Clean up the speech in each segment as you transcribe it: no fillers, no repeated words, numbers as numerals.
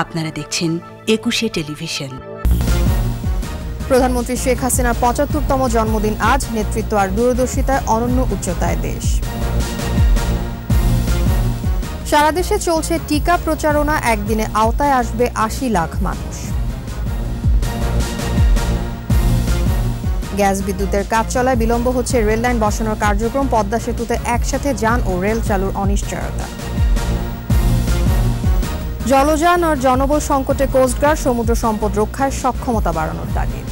আপনারা দেখছেন একুশে টেলিভিশন। প্রধানমন্ত্রী শেখ হাসিনার ৭৫তম জন্মদিন আজ। নেতৃত্ব আর দূরদর্শিতায় অনন্য উচ্চতায় দেশ। সারা দেশে চলছে টিকা প্রচারণা, একদিনে আওতায় আসবে ৮০ লাখ মানুষ। গ্যাস বিদ্যুতের কাজ চলায় বিলম্ব হচ্ছে রেললাইন বসানোর কার্যক্রম। পদ্মা সেতুতে একসাথে যান ও রেল চালুর অনিশ্চয়তা। জলযান আর জনবল সংকটে কোস্টগার্ড, সমুদ্র সম্পদ রক্ষায় সক্ষমতা বাড়ানোর তাগিদ।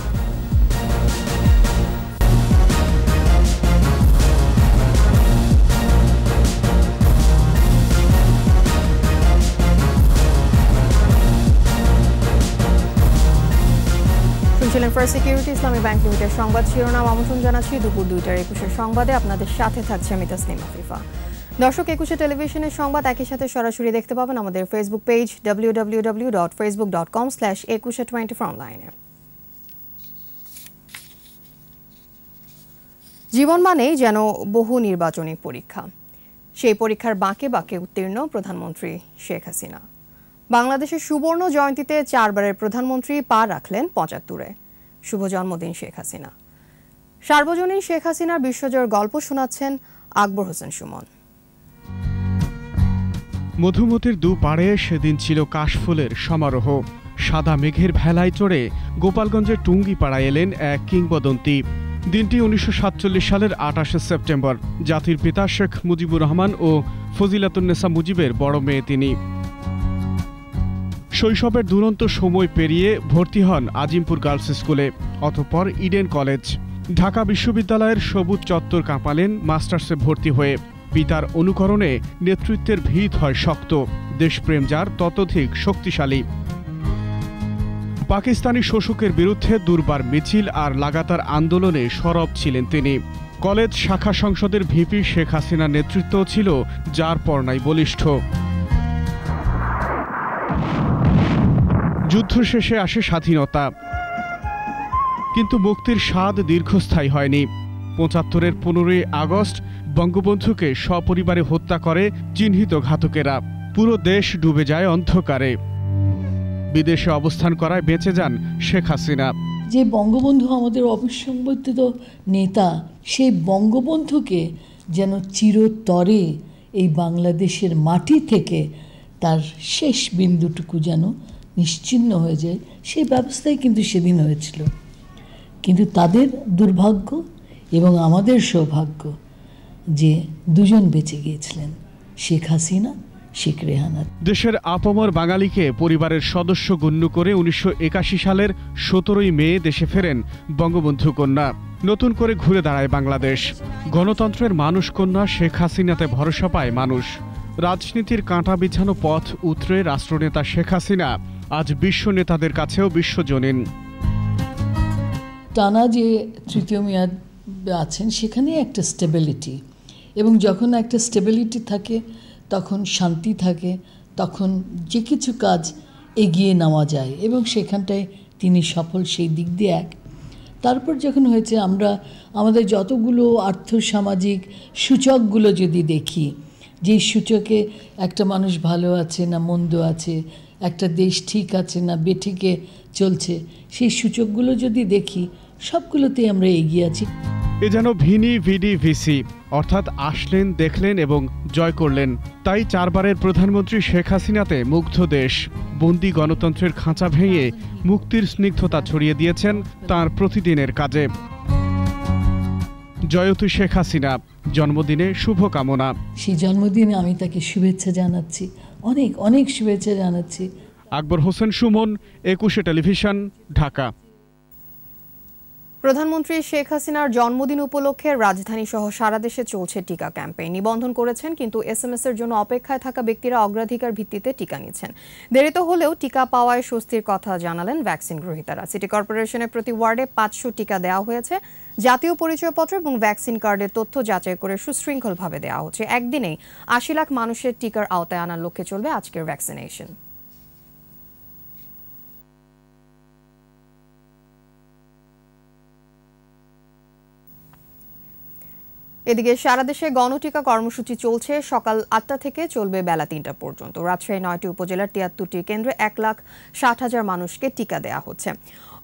শুনছিলেন ফার্স্ট সিকিউরিটি ইসলামী ব্যাংক লিমিটেড সংবাদ শিরোনাম। আমন্ত্রণ জানাচ্ছি দুপুর ২টার ২১ সংবাদে। আপনাদের সাথে থাকছে আমি তাসনিমা ফিফা। দর্শক, একুশে টেলিভিশনের সংবাদ একই সাথে সরাসরি দেখতে পাবেন আমাদের ফেসবুক পেজ www.facebook.com/ekushe24 অনলাইনে। জীবন মানেই যেন বহু নির্বাচনী পরীক্ষা। সেই পরীক্ষার বাঁকে বাঁকে উত্তীর্ণ প্রধানমন্ত্রী শেখ হাসিনা। বাংলাদেশের সুবর্ণ জয়ন্তীতে ৪বারের প্রধানমন্ত্রী পা রাখলেন ৭৫-এ। শুভ জন্মদিন শেখ হাসিনা। সার্বজনীন শেখ হাসিনার বিশ্বজয়ের গল্প শোনাচ্ছেন আকবর হোসেন সুমন। মধুমতির দুপাড়ে সেদিন ছিল কাশফুলের সমারোহ। সাদা মেঘের ভেলায় চড়ে গোপালগঞ্জের টুঙ্গিপাড়ায় এলেন এক কিংবদন্তি। দিনটি ১৯৪৭ সালের ২৮শে সেপ্টেম্বর। জাতির পিতা শেখ মুজিবুর রহমান ও ফজিলাতুন্নেসা মুজিবের বড় মেয়ে তিনি। শৈশবের দুরন্ত সময় পেরিয়ে ভর্তি হন আজিমপুর গার্লস স্কুলে, অতঃপর ইডেন কলেজ। ঢাকা বিশ্ববিদ্যালয়ের সবুজ চত্বর কাঁপালেন মাস্টার্সে ভর্তি হয়ে। পিতার অনুকরণে নেতৃত্বের ভিত হয় শক্ত, দেশপ্রেম যার ততোধিক শক্তিশালী। পাকিস্তানি শোষকের বিরুদ্ধে দুর্বার মিছিল আর লাগাতার আন্দোলনে সরব ছিলেন তিনি। কলেজ শাখা সংসদের ভিপি শেখ হাসিনার নেতৃত্ব ছিল যার পর্নাই বলিষ্ঠ। যুদ্ধ শেষে আসে স্বাধীনতা, কিন্তু মুক্তির স্বাদ দীর্ঘস্থায়ী হয়নি। ৭৫-এর ১৫ই আগস্ট বঙ্গবন্ধুকে সপরিবারে হত্যা করে চিহ্নিত ঘাতকেরা। পুরো দেশ ডুবে যায় অন্ধকারে। বিদেশে অবস্থান করায় বেঁচে যান শেখ হাসিনা। যে বঙ্গবন্ধু আমাদের অবিসংবাদিত নেতা, সেই বঙ্গবন্ধুকে যেন চিরতরে এই বাংলাদেশের মাটি থেকে তার শেষ বিন্দুটুকু যেন নিশ্চিহ্ন হয়ে যায়, সেই ব্যবস্থাই কিন্তু সেদিন হয়েছিল। কিন্তু তাদের দুর্ভাগ্য এবং আমাদের সৌভাগ্য যে দুজন বেঁচে গিয়েছিলেন, শেখ হাসিনা, শেখ রেহানা। দেশের আপামর বাঙালিকে পরিবারের সদস্য গণ্য করে ১৯৮১ সালের ১৭ই মে দেশে ফেরেন বঙ্গবন্ধু কন্যা। নতুন করে ঘুরে দাঁড়ায় বাংলাদেশ। গণতন্ত্রের মানুষ কন্যা শেখ হাসিনাতে ভরসা পায় মানুষ। রাজনীতির কাঁটা বিছানো পথ উতরে রাষ্ট্রনেতা শেখ হাসিনা আজ বিশ্ব নেতাদের কাছেও বিশ্বজনীন। টানা যে তৃতীয় মেয়াদ আছেন, সেখানে একটা স্টেবিলিটি, এবং যখন একটা স্টেবিলিটি থাকে তখন শান্তি থাকে, তখন যে কিছু কাজ এগিয়ে নেওয়া যায়, এবং সেখানটায় তিনি সফল সেই দিক দিয়ে এক। তারপর যখন হয়েছে, আমরা আমাদের যতগুলো আর্থসামাজিক সূচকগুলো যদি দেখি, যেই সূচকে একটা মানুষ ভালো আছে না মন্দ আছে, একটা দেশ ঠিক আছে না বেঠিকে চলছে, সেই সূচকগুলো যদি দেখি, সবগুলোতেই আমরা এগিয়ে আছি। এ যেন ভিনি ভিডি ভিসি, অর্থাৎ আসলেন, দেখলেন এবং জয় করলেন। তাই ৪বারের প্রধানমন্ত্রী শেখ হাসিনাতে মুগ্ধ দেশ। বন্দি গণতন্ত্রের খাঁচা ভেঙে মুক্তির স্নিগ্ধতা ছড়িয়ে দিয়েছেন তার প্রতিদিনের কাজে। জয়তী শেখ হাসিনা, জন্মদিনে শুভকামনা। সেই জন্মদিনে আমি তাকে শুভেচ্ছা জানাচ্ছি, অনেক অনেক শুভেচ্ছা জানাচ্ছি। আকবর হোসেন সুমন, একুশে টেলিভিশন, ঢাকা। প্রধানমন্ত্রী শেখ হাসিনার জন্মদিন উপলক্ষে রাজধানী সহ সারা দেশে চলছে টিকা ক্যাম্পেইন। নিবন্ধন করেছেন, কিন্তু SMS এর জন্য অপেক্ষায় থাকা ব্যক্তিরা অগ্রাধিকার ভিত্তিতে টিকা নিচ্ছেন। দেরিতে হলেও টিকা পাওয়ায় স্বস্তির কথা জানালেন ভ্যাকসিন গ্রহীতারা। সিটি কর্পোরেশনের প্রতি ওয়ার্ডে ৫০০ টিকা দেওয়া হয়েছে। জাতীয় পরিচয়পত্র এবং ভ্যাকসিন কার্ডের তথ্য যাচাই করে সুশৃঙ্খলভাবে দেওয়া হচ্ছে। একদিনেই ৮০ লাখ মানুষের টিকার আওতায় আনার লক্ষ্যে চলবে আজকের ভ্যাকসিনেশন। এদিকে সারা দেশে গণটিকা কর্মসূচি চলছে। সকাল 8টা থেকে চলবে বেলা 3টা পর্যন্ত। রাজশাহী 9টি উপজেলার 73টি কেন্দ্রে 1,60,000 মানুষকে টিকা দেওয়া হচ্ছে।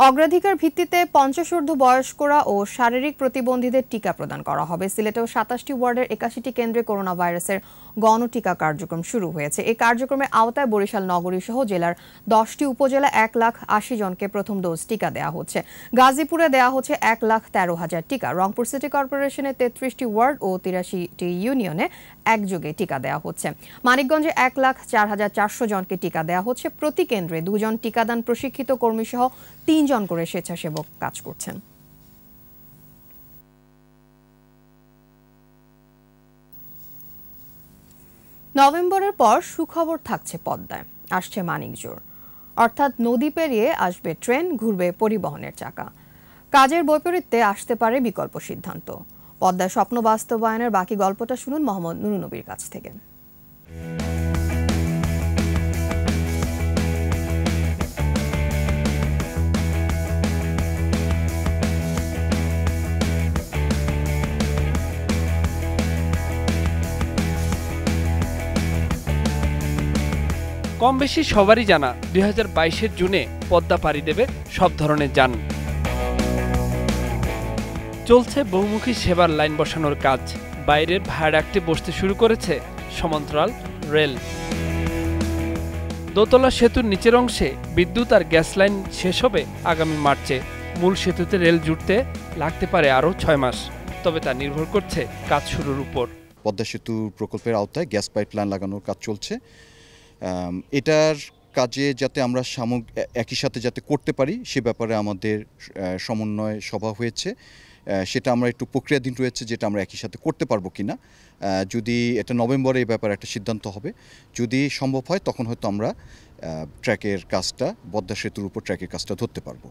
অগ্রাধিকার ভিত্তিতে 50 ঊর্ধ্ব বয়স্করা ও শারীরিক প্রতিবন্ধীদের টিকা প্রদান করা হবে। সিলেটেও 27টি ওয়ার্ডের 81টি কেন্দ্রে করোনা ভাইরাসের গণটিকা কার্যক্রম শুরু হয়েছে। এই কার্যক্রমের আওতায় বরিশাল নগরী সহ জেলার 10টি উপজেলা 1,80,000 জনকে প্রথম ডোজ টিকা দেওয়া হচ্ছে। গাজীপুরে দেওয়া হচ্ছে 1,13,000 টিকা। রংপুর সিটি কর্পোরেশনের 33টি ওয়ার্ড ও 83টি ইউনিয়নে একযোগে টিকা দেওয়া হচ্ছে। মানিকগঞ্জে 1,04,400 জনকে টিকা দেওয়া হচ্ছে। প্রতি কেন্দ্রে 2 জন টিকাদান প্রশিক্ষিত কর্মী সহ 3 জন করে স্বেচ্ছাসেবক কাজ করছেন। নভেম্বরের পর সুখবর থাকছে পদ্মায়, আসছে মানিকজোড়, অর্থাৎ নদী পেরিয়ে আসবে ট্রেন, ঘুরবে পরিবহনের চাকা। কাজের বৈপরীত্যে আসতে পারে বিকল্প সিদ্ধান্ত। পদ্মায় স্বপ্ন বাস্তবায়নের বাকি গল্পটা শুনুন মোহাম্মদ নুরুন্নবীর কাছ থেকে। কম বেশি সবারই জানা 2022-এর জুনে পদ্মা পাড়ি দেবে সব ধরনের যান। চলছে বহুমুখী সেবার লাইন বসানোর কাজ। বাইরের ভায়াডাক্টে বসতে শুরু করেছে সমান্তরাল রেল। দোতলা সেতুর নিচের অংশে বিদ্যুৎ আর গ্যাস লাইন শেষ হবে আগামী মার্চে। মূল সেতুতে রেল জুড়তে লাগতে পারে আরও 6 মাস। তবে তা নির্ভর করছে কাজ শুরুর উপর। পদ্মা সেতু প্রকল্পের আওতায় গ্যাস পাইপলাইন লাগানোর কাজ চলছে। এটার কাজে যাতে আমরা একই সাথে যাতে করতে পারি সে ব্যাপারে আমাদের সমন্বয় সভা হয়েছে। সেটা আমরা একটু প্রক্রিয়াধীন রয়েছে, যেটা আমরা একই সাথে করতে পারবো কিনা। যদি এটা নভেম্বরে এই ব্যাপারে একটা সিদ্ধান্ত হবে, যদি সম্ভব হয় তখন হয়তো আমরা ট্র্যাকের কাজটা, পদ্মা সেতুর উপর ট্র্যাকের কাজটা ধরতে পারবো।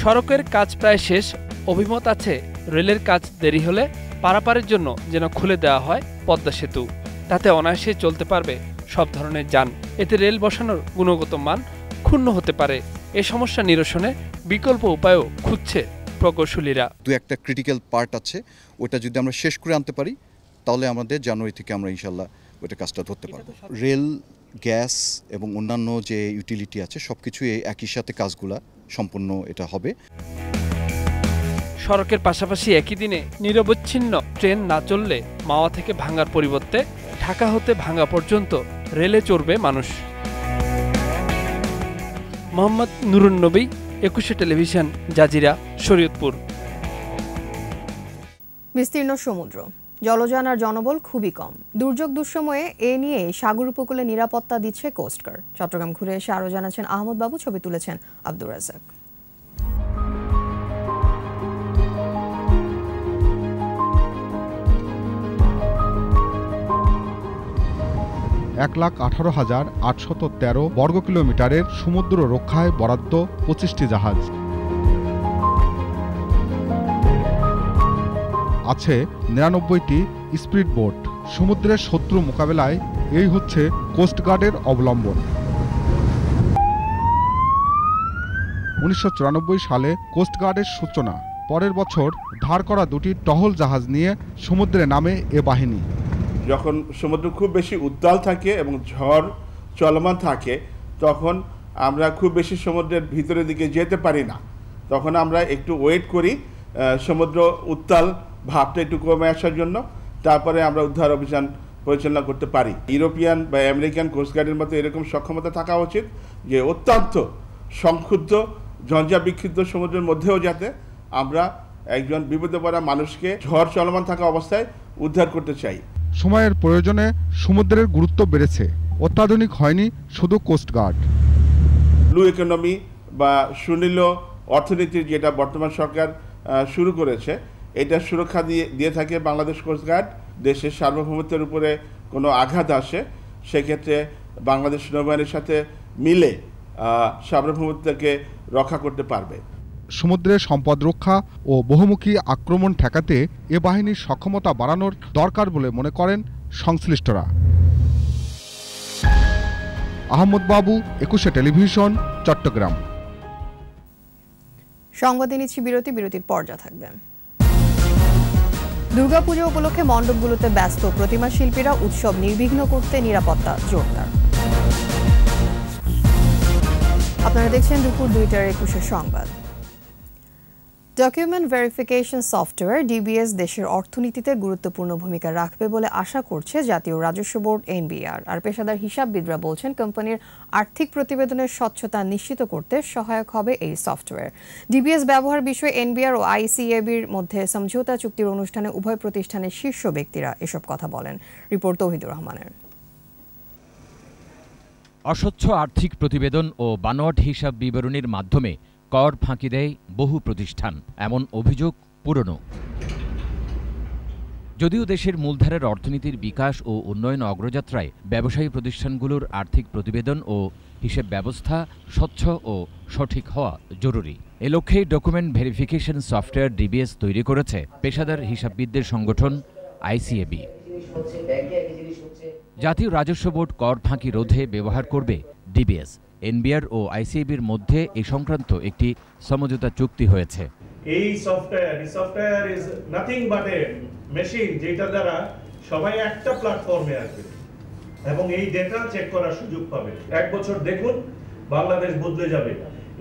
সড়কের কাজ প্রায় শেষ। অভিমত আছে রেলের কাজ দেরি হলে পারাপারের জন্য যেন খুলে দেওয়া হয় পদ্মা সেতু। তাতে অনায়াসে চলতে পারবে সব ধরনের যান। এতে রেল বসানোর গুণগত মান ক্ষুণ্ণ হতে পারে। এ সমস্যা নিরসনে বিকল্প উপায়ও খুঁজছে প্রকৌশলীরা। দু একটা ক্রিটিক্যাল পার্ট আছে, ওটা যদি আমরা শেষ করে আনতে পারি তাহলে আমাদের জানুয়ারি থেকে আমরা ইনশাল্লাহ ওইটা কাজটা ধরতে পারবো। রেল, গ্যাস এবং অন্যান্য যে ইউটিলিটি আছে সবকিছু একই সাথে কাজগুলা সম্পূর্ণ এটা হবে। সড়কের পাশাপাশি একই দিনে নিরবচ্ছিন্ন ট্রেন না চললে মাওয়া থেকে ভাঙ্গার পরিবর্তে ঢাকা হতে ভাঙ্গা পর্যন্ত রেলে চড়বে মানুষ। মোহাম্মদ নুরুন্নবী, 21 টেলিভিশন, জাজিরা, শরীয়তপুর। বিস্তীর্ণ সমুদ্র, জলযান আর জনবল খুবই কম। দুর্যোগ দুঃসময়ে এ নিয়ে সাগর উপকূলে নিরাপত্তা দিচ্ছে কোস্টগার্ড। চট্টগ্রাম ঘুরে এসে আরও জানাচ্ছেন আহমদ বাবু, ছবি তুলেছেন আব্দুর রাজ্জাক। (1,18,813 বর্গ কিলোমিটারের সমুদ্র রক্ষায় বরাদ্দ 25টি জাহাজ। আছে 99টি স্পিড বোট। সমুদ্রের শত্রু মোকাবেলায় এই হচ্ছে কোস্টগার্ডের অবলম্বন। 1994 সালে কোস্টগার্ডের সূচনা। পরের বছর ধার করা 2টি টহল জাহাজ নিয়ে সমুদ্রে নামে এ বাহিনী। যখন সমুদ্র খুব বেশি উত্তাল থাকে এবং ঝড় চলমান থাকে তখন আমরা খুব বেশি সমুদ্রের ভিতরের দিকে যেতে পারি না। তখন আমরা একটু ওয়েট করি সমুদ্র উত্তাল ভাবটা একটু কমে আসার জন্য, তারপরে আমরা উদ্ধার অভিযান পরিচালনা করতে পারি। ইউরোপিয়ান বা আমেরিকান কোস্টগার্ডের মতো এরকম সক্ষমতা থাকা উচিত যে অত্যন্ত সংক্ষুব্ধ ঝঞ্ঝা বিক্ষিপ্ত সমুদ্রের মধ্যেও যাতে আমরা একজন বিপদে পড়া মানুষকে ঝড় চলমান থাকা অবস্থায় উদ্ধার করতে চাই। সময়ের প্রয়োজনে সমুদ্রের গুরুত্ব বেড়েছে। অত্যাধুনিক হয়নি শুধু কোস্টগার্ড। ব্লু ইকোনমি বা সুনীল অর্থনীতির যেটা বর্তমান সরকার শুরু করেছে, এটা সুরক্ষা দিয়ে থাকে বাংলাদেশ কোস্টগার্ড। দেশের সার্বভৌমত্বের উপরে কোনো আঘাত আসে সেক্ষেত্রে বাংলাদেশ নৌবাহিনীর সাথে মিলে সার্বভৌমত্বকে রক্ষা করতে পারবে। সমুদ্রের সম্পদ রক্ষা ও বহুমুখী আক্রমণ ঠেকাতে এ বাহিনীর সক্ষমতা বাড়ানোর দরকার বলে মনে করেন সংশ্লিষ্টরা। আহমদ বাবু, 21 টেলিভিশন, চট্টগ্রাম। সংবাদে নিচ্ছি বিরতির পর যা থাকবে। দুর্গাপূজা উপলক্ষে মণ্ডপগুলোতে ব্যস্ত প্রতিমা শিল্পীরা উৎসব নির্বিঘ্ন করতে নিরাপত্তা জোরদার। আপনারা দেখছেন দুপুর 2টার 21 সংবাদ। ডকুমেন্ট ভেরিফিকেশন সফটওয়্যার ডিবিএস দেশের অর্থনীতিতে গুরুত্বপূর্ণ ভূমিকা রাখবে বলে আশা করছে জাতীয় রাজস্ব বোর্ড এনবিআর। আর পেশাদার হিসাববিদরা বলছেন কোম্পানির আর্থিক প্রতিবেদনের স্বচ্ছতা নিশ্চিত করতে সহায়ক হবে এই সফটওয়্যার। ডিবিএস ব্যবহার বিষয়ে এনবিআর ও আইসিএবির মধ্যে সমঝোতা চুক্তির অনুষ্ঠানে উভয় প্রতিষ্ঠানের শীর্ষ ব্যক্তিরা এসব কথা বলেন। রিপোর্ট তৌহিদুর রহমানের। অস্বচ্ছ আর্থিক প্রতিবেদন ও বানোয়াট হিসাব বিবরণীর মাধ্যমে কর ফাঁকি দেয় বহু প্রতিষ্ঠান, এমন অভিযোগ পুরনো। যদিও দেশের মূলধারার অর্থনীতির বিকাশ ও উন্নয়ন অগ্রযাত্রায় ব্যবসায়ী প্রতিষ্ঠানগুলোর আর্থিক প্রতিবেদন ও হিসেব ব্যবস্থা স্বচ্ছ ও সঠিক হওয়া জরুরি। এ লক্ষ্যে ডকুমেন্ট ভেরিফিকেশন সফটওয়্যার ডিবিএস তৈরি করেছে পেশাদার হিসাববিদদের সংগঠন আইসিএবি। জাতীয় রাজস্ব বোর্ড কর ফাঁকি রোধে ব্যবহার করবে ডিবিএস। এনবিআর ও আইসিএবির মধ্যে এই সংক্রান্ত একটি সমঝোতা চুক্তি হয়েছে। এই software is nothing but A machine, যেটা দ্বারা সবাই একটা প্ল্যাটফর্মে আসবে এবং এই ডেটা চেক করার সুযোগ পাবে। 1 বছর দেখুন বাংলাদেশ বদলে যাবে।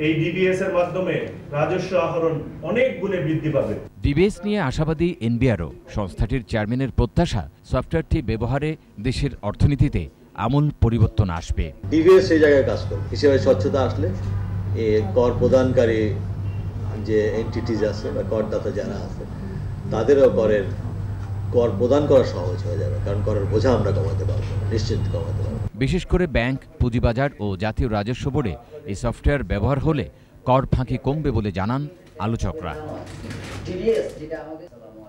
এই ডিবিএস এর মাধ্যমে রাজস্ব আহরণ অনেক গুণে বৃদ্ধি পাবে। ডিবিএস নিয়ে আশাবাদী এনবিআরও। সংস্থাটির চেয়ারম্যানের প্রত্যাশা, সফটওয়্যারটি ব্যবহারে দেশের অর্থনীতিতে আমূল পরিবর্তন আসবে। ডিবিএস সেই জায়গায় কাজ করবে। হিসেবে স্বচ্ছতা আসলে কর প্রদানকারী যে এন্টিটিজ আছে বা করদাতা যারা আছে তাদেরও কর প্রদান করা সহজ হয়ে যাবে, কারণ করের বোঝা আমরা কমাতে পারবো, নিশ্চিত কমাতে পারবো। বিশেষ করে ব্যাংক, পুঁজিবাজার ও জাতীয় রাজস্ব বোর্ডে এই সফটওয়্যার ব্যবহার হলে কর ফাঁকি কমবে বলে জানান আলোচকরা।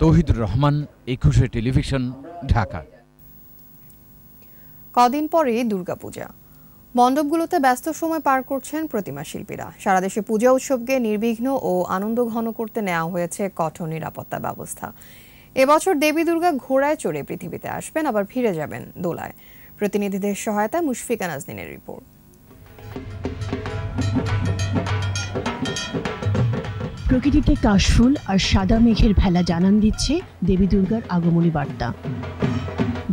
তৌহিদুর রহমান, 21 টেলিভিশন, ঢাকা। কদিন পরেই দুর্গাপূজা। মণ্ডপগুলোতে ব্যস্ত সময় পার করছেন প্রতিমা শিল্পীরা। সারা দেশে পূজা উৎসবকে নির্বিঘ্ন ও আনন্দঘন করতে নেওয়া হয়েছে কঠোর নিরাপত্তা ব্যবস্থা। এবছর দেবী দুর্গা ঘোড়ায় চড়ে পৃথিবীতে আসবেন, আবার ফিরে যাবেন দোলায়। প্রতিনিধিদের সহায়তায় মুশফিকা নাজনীনের রিপোর্ট। প্রকৃতিতে কাশফুল আর সাদা মেঘের ভেলা জানান দিচ্ছে দেবী দুর্গার আগমনী বার্তা।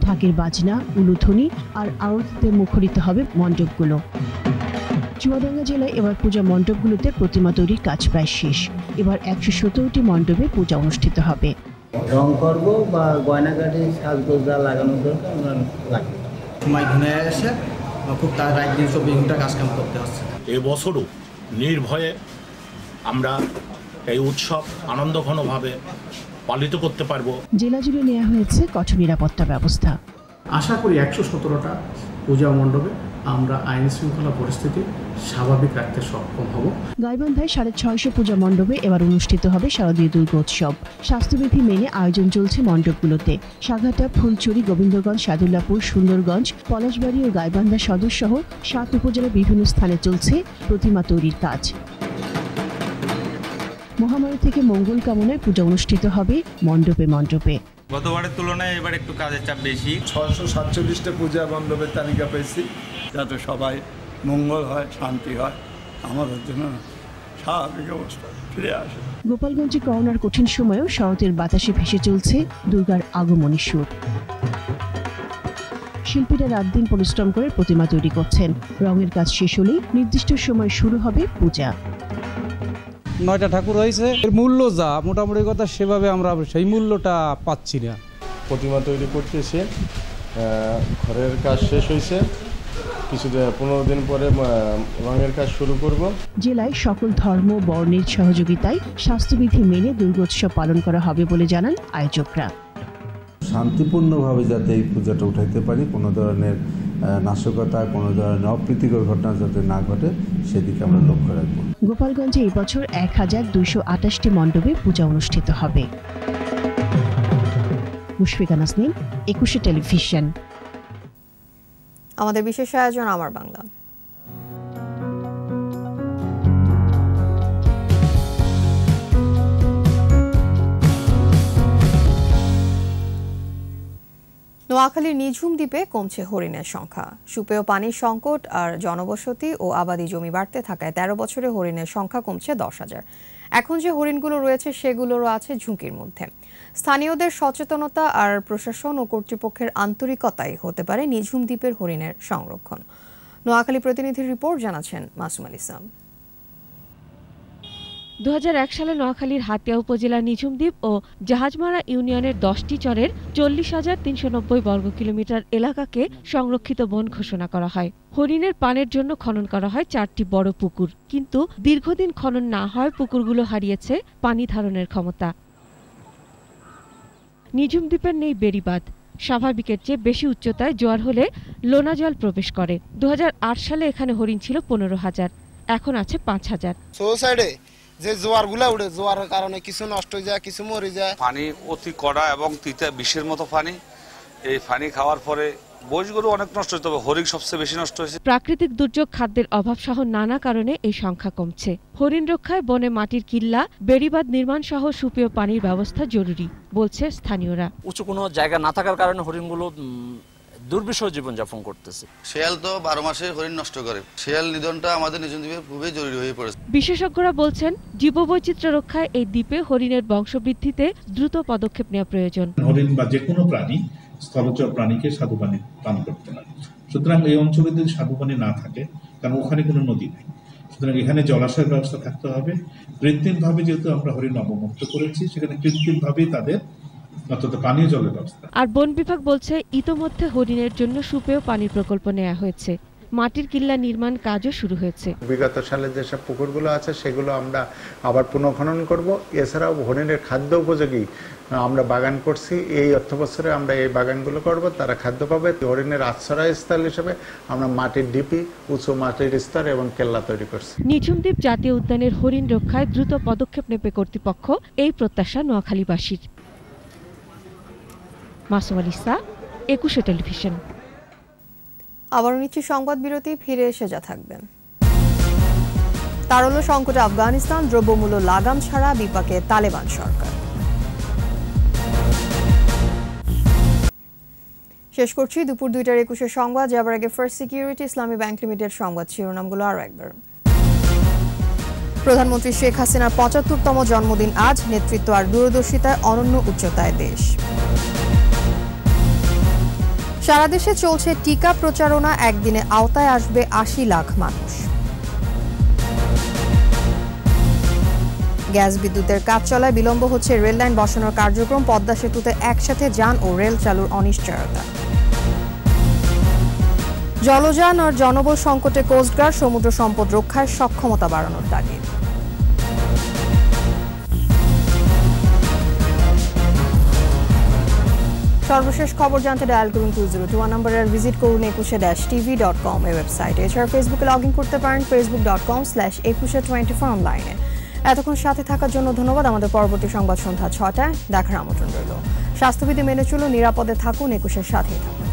ঢাকের বাজনা, উলুধ্বনি আর আরতিতে মুখরিত হবে মণ্ডপগুলো। চুয়াডাঙ্গা জেলায় এবার পূজা মণ্ডপগুলোতে প্রতিমা তৈরির কাজ প্রায় শেষ। এবার 117টি মণ্ডপে পূজা অনুষ্ঠিত হবে। রং করব বা গয়নাগাটি সাজগোজা লাগানোর দরকার লাগে। সময় ঘুরে এসে খুব তাড়াতাড়ি দিন 24 ঘন্টা কাজকাম করতে হচ্ছে। এবছরও নির্ভয়ে আমরা এই উৎসব আনন্দঘনভাবে পালিত করতে পারবো। জেলা জুড়ে নেওয়া হয়েছে কঠোর নিরাপত্তা ব্যবস্থা। আশা করি 117টা পূজা মণ্ডপে আমরা আইন শৃঙ্খলা পরিস্থিতি স্বাভাবিক রাখতে সক্ষম হব। গাইবান্ধায় 650 পূজা মণ্ডপে এবার অনুষ্ঠিত হবে শারদীয় দুর্গোৎসব। স্বাস্থ্যবিধি মেনে আয়োজন চলছে মণ্ডপগুলোতে। সাঘাটা, ফুলছড়ি, গোবিন্দগঞ্জ, সাদুল্লাপুর, সুন্দরগঞ্জ, পলাশবাড়ি ও গাইবান্ধা সদর সহ 7 উপজেলার বিভিন্ন স্থানে চলছে প্রতিমা তৈরির কাজ। মহামারী থেকে মঙ্গল কামনায় পূজা অনুষ্ঠিত হবে মণ্ডপে মণ্ডপে। গতবারের তুলনায় এবার একটু কাজের চাপ বেশি। 647টা পূজা মণ্ডপের তালিকা পেয়েছি, যাতে সবাই মঙ্গল হয়, শান্তি হয়, আমাদের জন্য স্বাভাবিক অবস্থা ফিরে আসে। গোপালগঞ্জে করোনার কঠিন সময়েও শরতের বাতাসে ভেসে চলছে দুর্গার আগমনী সুর। শিল্পীরা রাত দিন পরিশ্রম করে প্রতিমা তৈরি করছেন। রঙের কাজ শেষ হলেই নির্দিষ্ট সময় শুরু হবে পূজা। 9টা ঠাকুর হয়েছে, এর মূল্য যা মোটামুটি কথা সেভাবে আমরা সেই মূল্যটা পাচ্ছি না। প্রতিমা তৈরি করতেছে, ঘরের কাজ শেষ হয়েছে, কিছুদিন 15 দিন পরে রঙের কাজ শুরু করব। জেলায় সকল ধর্ম বর্ণের সহযোগিতায় স্বাস্থ্যবিধি মেনে দুর্গোৎসব পালন করা হবে বলে জানান আয়োজকরা। শান্তিপূর্ণভাবে যাতে এই পূজাটা উঠাইতে পারি, কোনো ধরনের নাশকতা, কোনো ধরনের অপ্রীতিকর ঘটনা যাতে না ঘটে, সেদিকে আমরা লক্ষ্য রাখবো। গোপালগঞ্জে এই বছর 1228টি মণ্ডপে পূজা অনুষ্ঠিত হবে। মুশফিকা নাজনীন, 21 টেলিভিশন। আমাদের বিশেষ আয়োজন আমার বাংলা। নোয়াখালীর নিঝুম দ্বীপে কমছে হরিণের সংখ্যা। সুপেয় পানির সংকট আর জনবসতি ও আবাদি জমি বাড়তে থাকায় 13 বছরে হরিণের সংখ্যা কমছে 10,000। এখন যে হরিণগুলো রয়েছে সেগুলোরও আছে ঝুঁকির মধ্যে। স্থানীয়দের সচেতনতা আর প্রশাসন ও কর্তৃপক্ষের আন্তরিকতাই হতে পারে নিঝুম দ্বীপের হরিণের সংরক্ষণ। নোয়াখালী প্রতিনিধির রিপোর্ট জানাচ্ছেন মাসুম আল ইসলাম। 2001 সালে নোয়াখালীর হাতিয়া উপজেলার নিঝুম দ্বীপ ও জাহাজমারা ইউনিয়নের 10টি চরের 40,390 বর্গ কিলোমিটার এলাকাকে সংরক্ষিত বন ঘোষণা করা হয়। হরিণের পানের জন্য খনন করা হয় 4টি বড় পুকুর, কিন্তু দীর্ঘদিন খনন না হয় পুকুরগুলো হারিয়েছে পানি ধারণের ক্ষমতা। নিঝুম দ্বীপের নেই বেড়িবাঁধ। স্বাভাবিকের চেয়ে বেশি উচ্চতায় জোয়ার হলে লোনা জল প্রবেশ করে। 2008 সালে এখানে হরিণ ছিল 15,000, এখন আছে 5,000। যে জোয়ারগুলা উঠে, জোয়ারের কারণে কিছু নষ্ট হয়ে যায়, কিছু মরে যায়। পানি অতি কড়া এবং তিতা বিষের মতো পানি। এই পানি খাওয়ার পরে বয়সগুলো অনেক নষ্ট হয়েছে, তবে হরিণ সবচেয়ে বেশি নষ্ট হয়েছে। প্রাকৃতিক দুর্যোগ, খাদ্যের অভাব সহ নানা কারণে এই সংখ্যা কমছে। হরিণ রক্ষায় বনে মাটির কিল্লা, বেড়িবাঁধ নির্মাণ সহ সুপেয় পানির ব্যবস্থা জরুরি বলছে স্থানীয়রা। উঁচু কোনো জায়গা না থাকার কারণে হরিণগুলো দুর্বিষহ জীবনযাপন করতেছে। শিয়াল তো 12 মাসে হরিণ নষ্ট করে। শিয়াল নিধনটা আমাদের নিঝুম দ্বীপে খুবই জরুরি হয়ে পড়েছে। বিশেষজ্ঞরা বলছেন, জীববৈচিত্র্য রক্ষায় এই দ্বীপে হরিণের বংশবৃদ্ধিতে দ্রুত পদক্ষেপ নেওয়া প্রয়োজন। হরিণ বা যে কোনো প্রাণী, স্থলচর প্রাণীকে স্বাদু পানি পান করতে হয়। সুতরাং এই অঞ্চলে যদি স্বাদু পানি না থাকে, কারণ ওখানে কোনো নদী নেই, সুতরাং এখানে জলাশয়ের ব্যবস্থা থাকতে হবে। কৃত্রিমভাবে যেহেতু আমরা হরিণ অবমুক্ত করেছি, সেখানে কৃত্রিমভাবেই তাদের পানীয় জলের ব্যবস্থা। আর বন বিভাগ বলছে, ইতোমধ্যে হরিণের জন্য সুপেয় পানির প্রকল্প নেওয়া হয়েছে। মাটির কিল্লা নির্মাণ কাজও শুরু হয়েছে। বিগত সালে যেসব পুকুরগুলো আছে সেগুলো আমরা আবার পুনঃখনন করব। এছাড়াও হরিণের খাদ্য উপযোগী আমরা বাগান করছি। এই অর্থবছরে আমরা এই বাগানগুলো করব, তারা খাদ্য পাবে। হরিণের আশ্রয়স্থল হিসেবে আমরা মাটির ডিপি, উঁচু মাটির স্তর এবং কেল্লা তৈরি করছি। নিঝুম দ্বীপ জাতীয় উদ্যানের হরিণ রক্ষায় দ্রুত পদক্ষেপ নেবে কর্তৃপক্ষ, এই প্রত্যাশা নোয়াখালীবাসীর। মাসুম আল ইসলাম, একুশে টেলিভিশন। আবারও নিচ্ছি সংবাদ বিরতি, ফিরে এসে যা থাকবেন। তারল্য সংকটে আফগানিস্তান, দ্রব্যমূল্য লাগাম ছাড়া বিপাকে তালেবান সরকার। শেষ করছি দুপুর 2টার 21 সংবাদ। যাবার আগে ফার্স্ট সিকিউরিটি ইসলামী ব্যাংক লিমিটেড সংবাদ শিরোনামগুলো আরও একবার। প্রধানমন্ত্রী শেখ হাসিনার 75তম জন্মদিন আজ, নেতৃত্ব আর দূরদর্শিতায় অনন্য উচ্চতায় দেশ। সারা দেশে চলছে টিকা প্রচারণা, একদিনে আওতায় আসবে 80 লাখ মানুষ। গ্যাস বিদ্যুতের কাজ চলায় বিলম্ব হচ্ছে রেললাইন বসানোর কার্যক্রম, পদ্মা সেতুতে একসাথে যান ও রেল চালুর অনিশ্চয়তা। জলযান আর জনবল সংকটে কোস্টগার্ড, সমুদ্র সম্পদ রক্ষায় সক্ষমতা বাড়ানোর তাগিদ। সর্বশেষ খবর জানতে ডায়াল করুন 2021 নম্বরে, আর ভিজিট করুন ekushe-tv.com এর ওয়েবসাইটে। এছাড়া ফেসবুকে লগ ইন করতে পারেন facebook.com/ekushe24 অনলাইনে। এতক্ষণ সাথে থাকার জন্য ধন্যবাদ। আমাদের পরবর্তী সংবাদ সন্ধ্যা 6টায় দেখার আমন্ত্রণ রইল। স্বাস্থ্যবিধি মেনে চলুন, নিরাপদে থাকুন, একুশের সাথেই থাকুন।